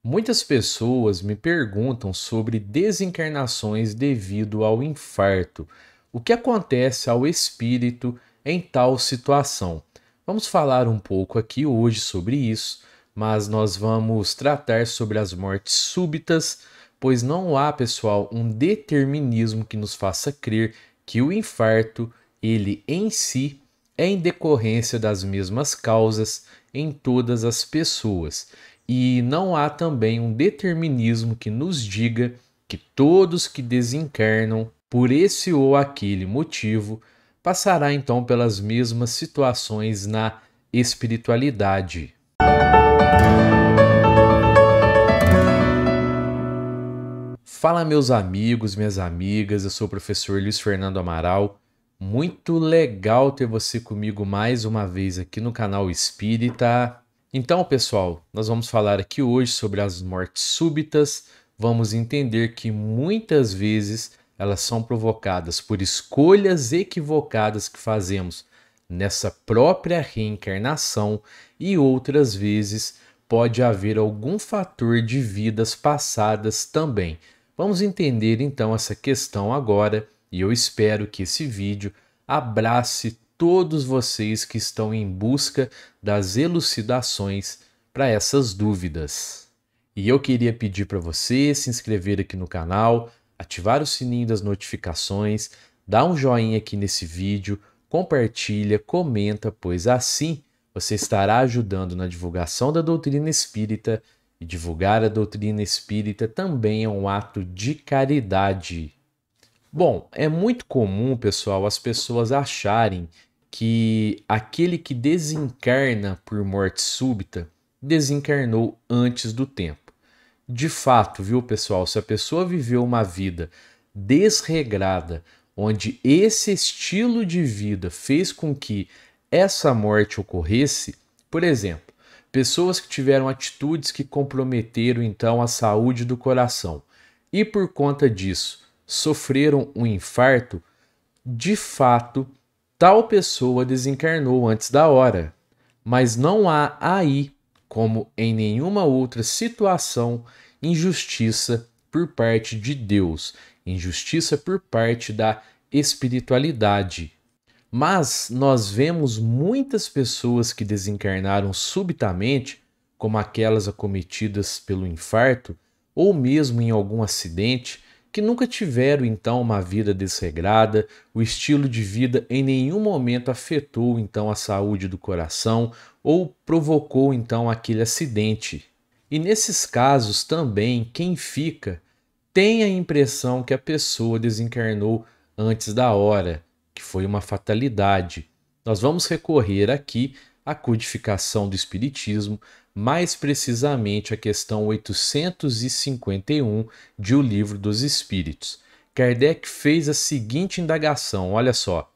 Muitas pessoas me perguntam sobre desencarnações devido ao infarto. O que acontece ao espírito em tal situação? Vamos falar um pouco aqui hoje sobre isso, mas nós vamos tratar sobre as mortes súbitas, pois não há, pessoal, um determinismo que nos faça crer que o infarto, ele em si, é em decorrência das mesmas causas em todas as pessoas. E não há também um determinismo que nos diga que todos que desencarnam por esse ou aquele motivo passará então pelas mesmas situações na espiritualidade. Fala, meus amigos, minhas amigas, eu sou o professor Luiz Fernando Amaral. Muito legal ter você comigo mais uma vez aqui no canal Espírita. Então, pessoal, nós vamos falar aqui hoje sobre as mortes súbitas. Vamos entender que muitas vezes elas são provocadas por escolhas equivocadas que fazemos nessa própria reencarnação e outras vezes pode haver algum fator de vidas passadas também. Vamos entender então essa questão agora e eu espero que esse vídeo abrace todos vocês que estão em busca das elucidações para essas dúvidas. E eu queria pedir para você se inscrever aqui no canal, ativar o sininho das notificações, dar um joinha aqui nesse vídeo, compartilha, comenta, pois assim você estará ajudando na divulgação da doutrina espírita e divulgar a doutrina espírita também é um ato de caridade. Bom, é muito comum, pessoal, as pessoas acharem que aquele que desencarna por morte súbita desencarnou antes do tempo. De fato, viu, pessoal, se a pessoa viveu uma vida desregrada, onde esse estilo de vida fez com que essa morte ocorresse, por exemplo, pessoas que tiveram atitudes que comprometeram então a saúde do coração e por conta disso sofreram um infarto, de fato, tal pessoa desencarnou antes da hora. Mas não há aí, como em nenhuma outra situação, injustiça por parte de Deus, injustiça por parte da espiritualidade. Mas nós vemos muitas pessoas que desencarnaram subitamente, como aquelas acometidas pelo infarto, ou mesmo em algum acidente, que nunca tiveram então uma vida desregrada, o estilo de vida em nenhum momento afetou então a saúde do coração ou provocou então aquele acidente. E nesses casos também, quem fica tem a impressão que a pessoa desencarnou antes da hora, que foi uma fatalidade. Nós vamos recorrer aqui à codificação do Espiritismo, mais precisamente a questão 851 de O Livro dos Espíritos. Kardec fez a seguinte indagação, olha só.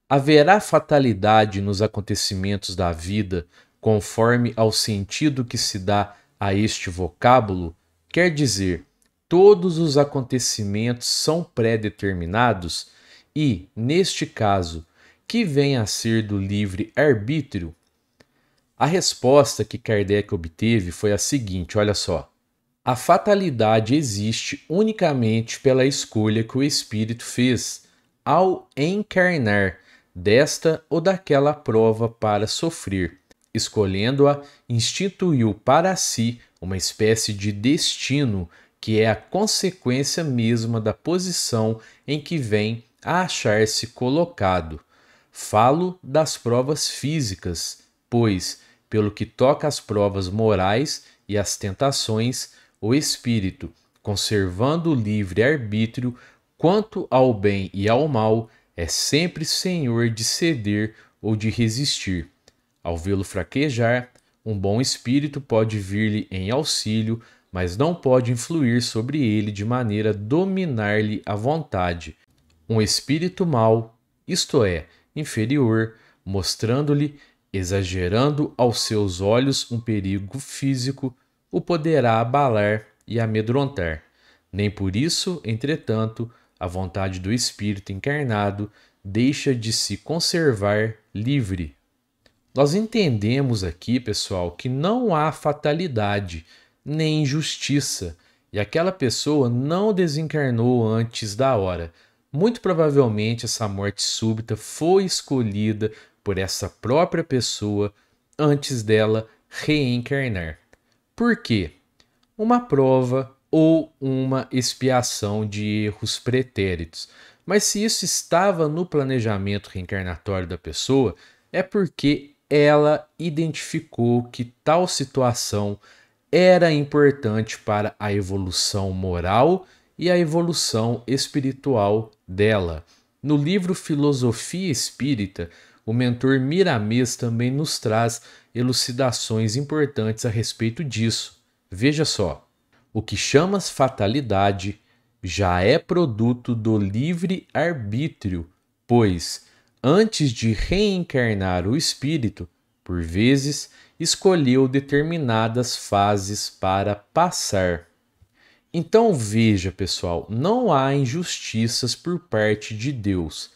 Haverá fatalidade nos acontecimentos da vida conforme ao sentido que se dá a este vocábulo? Quer dizer, todos os acontecimentos são pré-determinados? E, neste caso, que vem a ser do livre-arbítrio? A resposta que Kardec obteve foi a seguinte, olha só. A fatalidade existe unicamente pela escolha que o espírito fez ao encarnar desta ou daquela prova para sofrer. Escolhendo-a, instituiu para si uma espécie de destino que é a consequência mesma da posição em que vem a achar-se colocado. Falo das provas físicas, pois, pelo que toca às provas morais e às tentações, o espírito, conservando o livre-arbítrio quanto ao bem e ao mal, é sempre senhor de ceder ou de resistir. Ao vê-lo fraquejar, um bom espírito pode vir-lhe em auxílio, mas não pode influir sobre ele de maneira a dominar-lhe a vontade. Um espírito mau, isto é, inferior, mostrando-lhe, exagerando aos seus olhos um perigo físico, o poderá abalar e amedrontar. Nem por isso, entretanto, a vontade do espírito encarnado deixa de se conservar livre. Nós entendemos aqui, pessoal, que não há fatalidade, nem injustiça, e aquela pessoa não desencarnou antes da hora. Muito provavelmente essa morte súbita foi escolhida por essa própria pessoa antes dela reencarnar. Por quê? Uma prova ou uma expiação de erros pretéritos. Mas se isso estava no planejamento reencarnatório da pessoa, é porque ela identificou que tal situação era importante para a evolução moral e a evolução espiritual dela. No livro Filosofia Espírita, o mentor Miramês também nos traz elucidações importantes a respeito disso. Veja só, o que chamas fatalidade já é produto do livre-arbítrio, pois, antes de reencarnar o espírito, por vezes, escolheu determinadas fases para passar. Então veja, pessoal, não há injustiças por parte de Deus.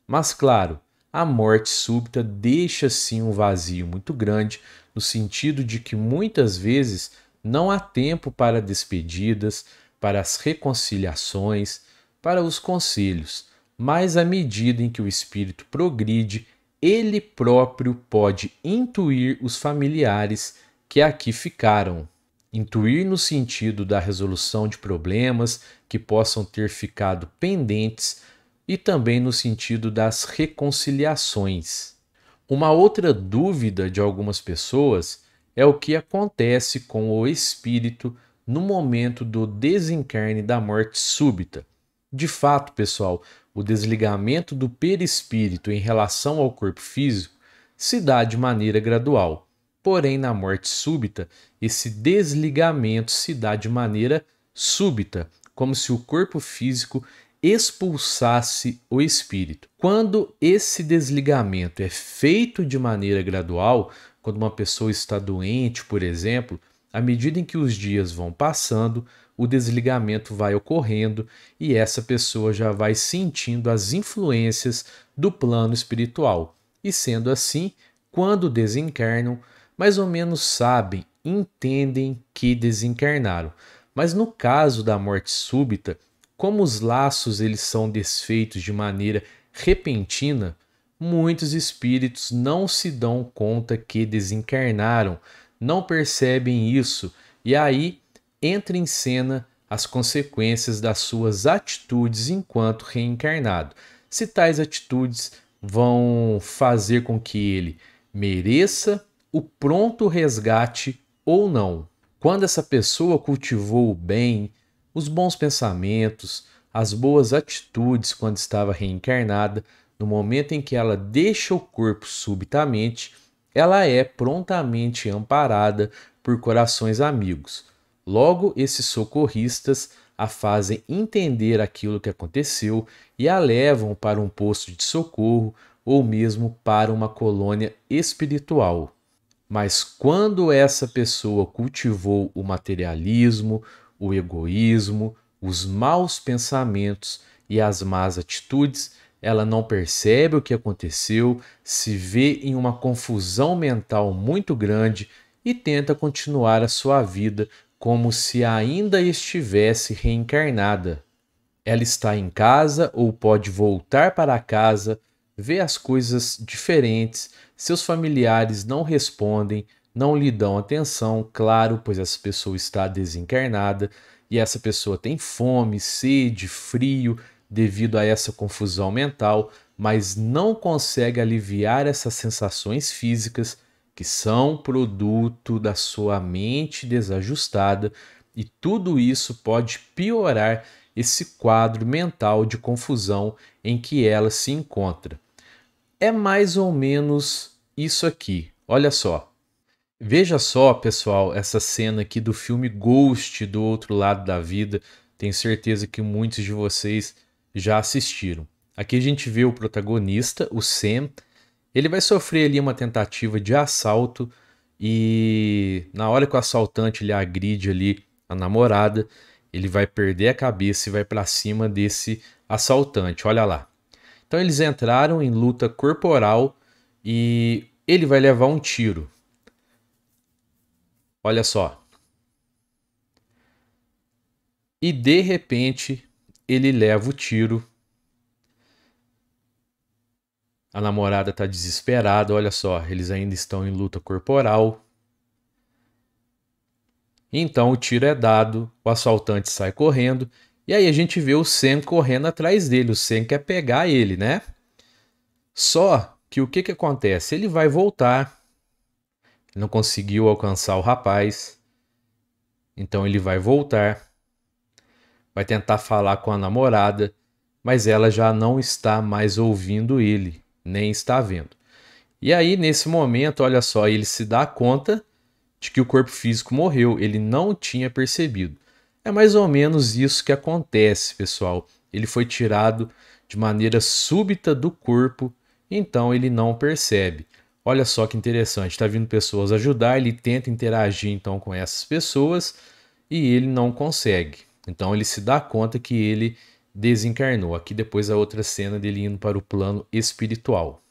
Mas claro, a morte súbita deixa sim um vazio muito grande, no sentido de que muitas vezes não há tempo para despedidas, para as reconciliações, para os conselhos. Mas à medida em que o espírito progride, ele próprio pode intuir os familiares que aqui ficaram. Intuir no sentido da resolução de problemas que possam ter ficado pendentes e também no sentido das reconciliações. Uma outra dúvida de algumas pessoas é o que acontece com o espírito no momento do desencarne da morte súbita. De fato, pessoal, o desligamento do perispírito em relação ao corpo físico se dá de maneira gradual. Porém, na morte súbita, esse desligamento se dá de maneira súbita, como se o corpo físico expulsasse o espírito. Quando esse desligamento é feito de maneira gradual, quando uma pessoa está doente, por exemplo, à medida em que os dias vão passando, o desligamento vai ocorrendo e essa pessoa já vai sentindo as influências do plano espiritual. E sendo assim, quando desencarnam, mais ou menos sabem, entendem que desencarnaram. Mas no caso da morte súbita, como os laços eles são desfeitos de maneira repentina, muitos espíritos não se dão conta que desencarnaram, não percebem isso, e aí entra em cena as consequências das suas atitudes enquanto reencarnado. Se tais atitudes vão fazer com que ele mereça o pronto resgate ou não. Quando essa pessoa cultivou o bem, os bons pensamentos, as boas atitudes quando estava reencarnada, no momento em que ela deixa o corpo subitamente, ela é prontamente amparada por corações amigos. Logo, esses socorristas a fazem entender aquilo que aconteceu e a levam para um posto de socorro ou mesmo para uma colônia espiritual. Mas quando essa pessoa cultivou o materialismo, o egoísmo, os maus pensamentos e as más atitudes, ela não percebe o que aconteceu, se vê em uma confusão mental muito grande e tenta continuar a sua vida como se ainda estivesse reencarnada. Ela está em casa ou pode voltar para casa, vê as coisas diferentes, seus familiares não respondem, não lhe dão atenção, claro, pois essa pessoa está desencarnada e essa pessoa tem fome, sede, frio devido a essa confusão mental, mas não consegue aliviar essas sensações físicas que são produto da sua mente desajustada, e tudo isso pode piorar esse quadro mental de confusão em que ela se encontra. É mais ou menos isso aqui. Olha só. Veja só, pessoal, essa cena aqui do filme Ghost do Outro Lado da Vida. Tenho certeza que muitos de vocês já assistiram. Aqui a gente vê o protagonista, o Sam. Ele vai sofrer ali uma tentativa de assalto e na hora que o assaltante lhe agride ali a namorada, ele vai perder a cabeça e vai para cima desse assaltante. Olha lá. Então eles entraram em luta corporal e ele vai levar um tiro. Olha só. e de repente ele leva o tiro. A namorada está desesperada, olha só, eles ainda estão em luta corporal. Então o tiro é dado, o assaltante sai correndo, e aí a gente vê o Sam correndo atrás dele. O Sam quer pegar ele, né? Só que o que acontece? Ele vai voltar, não conseguiu alcançar o rapaz, então ele vai voltar, vai tentar falar com a namorada, mas ela já não está mais ouvindo ele, nem está vendo. E aí, nesse momento, olha só, ele se dá conta de que o corpo físico morreu, ele não tinha percebido. É mais ou menos isso que acontece, pessoal. Ele foi tirado de maneira súbita do corpo, então ele não percebe. Olha só que interessante, está vindo pessoas ajudar, ele tenta interagir então com essas pessoas e ele não consegue. Então ele se dá conta que ele desencarnou. Aqui depois a outra cena dele indo para o plano espiritual.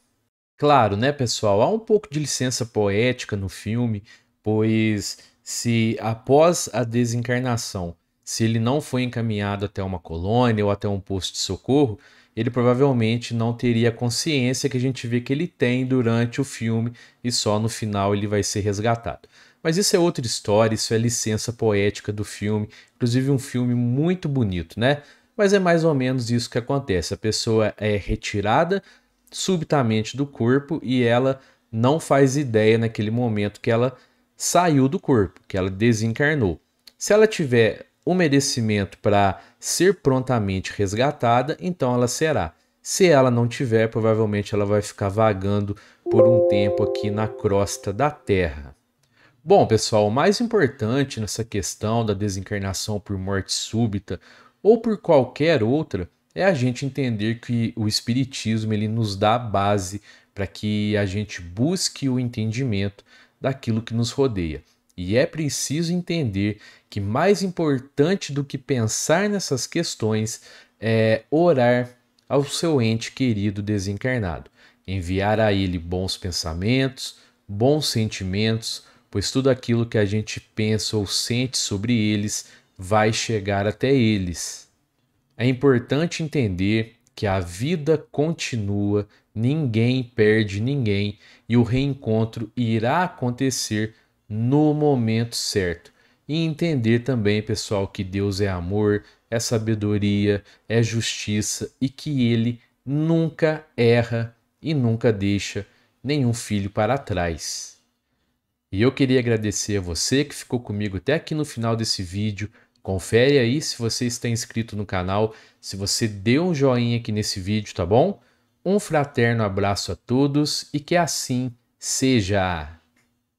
Claro, né, pessoal? Há um pouco de licença poética no filme, pois se após a desencarnação, se ele não foi encaminhado até uma colônia ou até um posto de socorro, ele provavelmente não teria a consciência que a gente vê que ele tem durante o filme e só no final ele vai ser resgatado. Mas isso é outra história, isso é licença poética do filme, inclusive um filme muito bonito, né? Mas é mais ou menos isso que acontece. A pessoa é retirada subitamente do corpo e ela não faz ideia naquele momento que ela saiu do corpo, que ela desencarnou. Se ela tiver o merecimento para ser prontamente resgatada, então ela será. Se ela não tiver, provavelmente ela vai ficar vagando por um tempo aqui na crosta da Terra. Bom, pessoal, o mais importante nessa questão da desencarnação por morte súbita ou por qualquer outra é a gente entender que o espiritismo ele nos dá a base para que a gente busque o entendimento daquilo que nos rodeia. E é preciso entender que mais importante do que pensar nessas questões é orar ao seu ente querido desencarnado, enviar a ele bons pensamentos, bons sentimentos, pois tudo aquilo que a gente pensa ou sente sobre eles vai chegar até eles. É importante entender que a vida continua, ninguém perde ninguém e o reencontro irá acontecer no momento certo. E entender também, pessoal, que Deus é amor, é sabedoria, é justiça e que Ele nunca erra e nunca deixa nenhum filho para trás. E eu queria agradecer a você que ficou comigo até aqui no final desse vídeo. Confere aí se você está inscrito no canal, se você deu um joinha aqui nesse vídeo, tá bom? Um fraterno abraço a todos e que assim seja!